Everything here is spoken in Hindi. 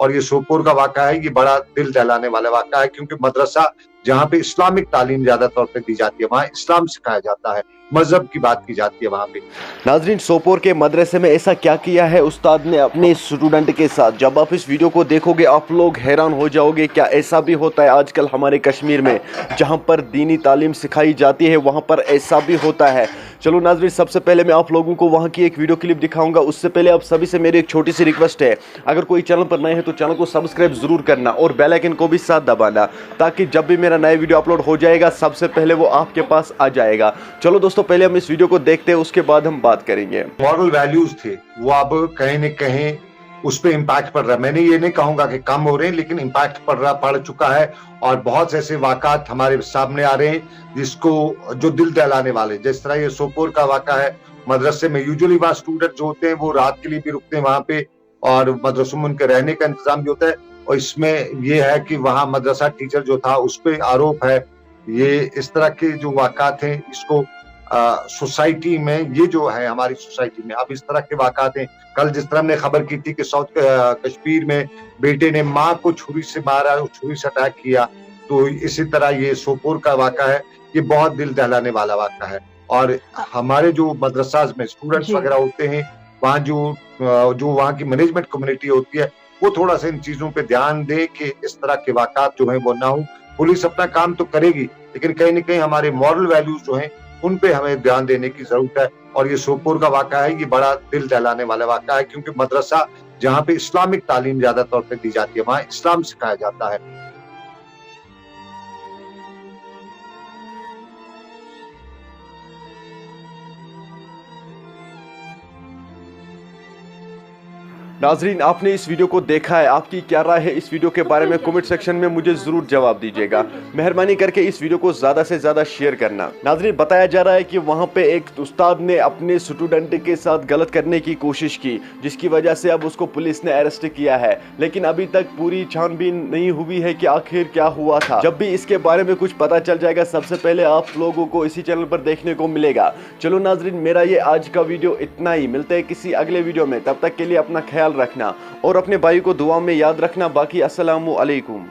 और ये सोपोर का वाक़या है, ये बड़ा दिल दहलाने वाला वाक़या है, क्योंकि मदरसा जहाँ पे इस्लामिक तालीम ज़्यादा तौर पे दी जाती है, वहाँ इस्लाम सिखाया जाता है, मज़हब की बात की जाती है वहाँ पे। नाज़रीन, सोपोर के मदरसे में ऐसा क्या किया है उस्ताद ने अपने स्टूडेंट के साथ? जब आप इस वीडियो को देखोगे आप लोग हैरान हो जाओगे। क्या ऐसा भी होता है आजकल हमारे कश्मीर में, जहां पर दीनी तालीम सिखाई जाती है वहां पर ऐसा भी होता है? चलो नाज़रीन, सबसे पहले मैं आप लोगों को वहां की एक वीडियो क्लिप दिखाऊंगा। उससे पहले आप सभी से मेरी एक छोटी सी रिक्वेस्ट है, अगर कोई चैनल पर नए हैं तो चैनल को सब्सक्राइब जरूर करना और बेल आइकन को भी साथ दबाना, ताकि जब भी मेरा नया वीडियो अपलोड हो जाएगा सबसे पहले वो आपके पास आ जाएगा। चलो दोस्तों, पहले हम इस वीडियो को देखते हैं, उसके बाद हम बात करेंगे। मॉरल वैल्यूज थे वो अब कहीं न कहीं उस पे इम्पैक्ट पड़ रहा है। मैंने ये नहीं कहूंगा कि कम हो रहे हैं, लेकिन इम्पैक्ट पड़ चुका है और बहुत से ऐसे वाक़ात हमारे सामने आ रहे हैं जिसको जो दिल दहलाने वाले, जिस तरह ये सोपोर का वाक़ा है। मदरसे में यूजुअली वहाँ स्टूडेंट जो होते हैं वो रात के लिए भी रुकते हैं वहाँ पे, और मदरसों में उनके रहने का इंतजाम भी होता है। और इसमें ये है कि वहाँ मदरसा टीचर जो था उस पे आरोप है। ये इस तरह के जो वाक़ात हैं, इसको सोसाइटी में, ये जो है हमारी सोसाइटी में अब इस तरह के वाक़ात हैं। कल जिस तरह हमने खबर की थी कि कश्मीर में बेटे ने माँ को छुरी से मारा, छुरी से अटैक किया, तो इसी तरह ये सोपोर का वाक़ा है। ये बहुत दिल दहलाने वाला वाक़ा है। और हमारे जो मदरसाज़ में स्टूडेंट्स जी। वग़ैरह होते हैं, वहाँ जो वहाँ की मैनेजमेंट कम्युनिटी होती है, वो थोड़ा-सा इन चीज़ों पे ध्यान दें कि इस तरह के वाक़ात जो हैं वो ना हों। पुलिस अपना काम तो करेगी, लेकिन कहीं न कहीं हमारे मॉरल वैल्यूज़ जो हैं उन पे हमें ध्यान देने की ज़रूरत है। और ये सोपोर का वाक़ा है, ये बड़ा दिल दहलाने वाला वाक़ा है, क्योंकि मदरसा जहाँ पे इस्लामिक तालीम ज़्यादा तौर पे दी जाती है, वहाँ इस्लाम सिखाया जाता है। नाजरीन, आपने इस वीडियो को देखा है, आपकी क्या राय है इस वीडियो के बारे में? कमेंट सेक्शन में मुझे जरूर जवाब दीजिएगा। मेहरबानी करके इस वीडियो को ज्यादा से ज्यादा शेयर करना। नाजरीन, बताया जा रहा है कि वहां पे एक उस्ताद ने अपने स्टूडेंट के साथ गलत करने की कोशिश की, जिसकी वजह से अब उसको पुलिस ने अरेस्ट किया है, लेकिन अभी तक पूरी छानबीन नहीं हुई है कि आखिर क्या हुआ था। जब भी इसके बारे में कुछ पता चल जाएगा सबसे पहले आप लोगों को इसी चैनल पर देखने को मिलेगा। चलो नाजरीन, मेरा ये आज का वीडियो इतना ही। मिलते हैं किसी अगले वीडियो में, तब तक के लिए अपना ख्याल रखना और अपने भाई को दुआ में याद रखना। बाकी अस्सलामु अलैकुम।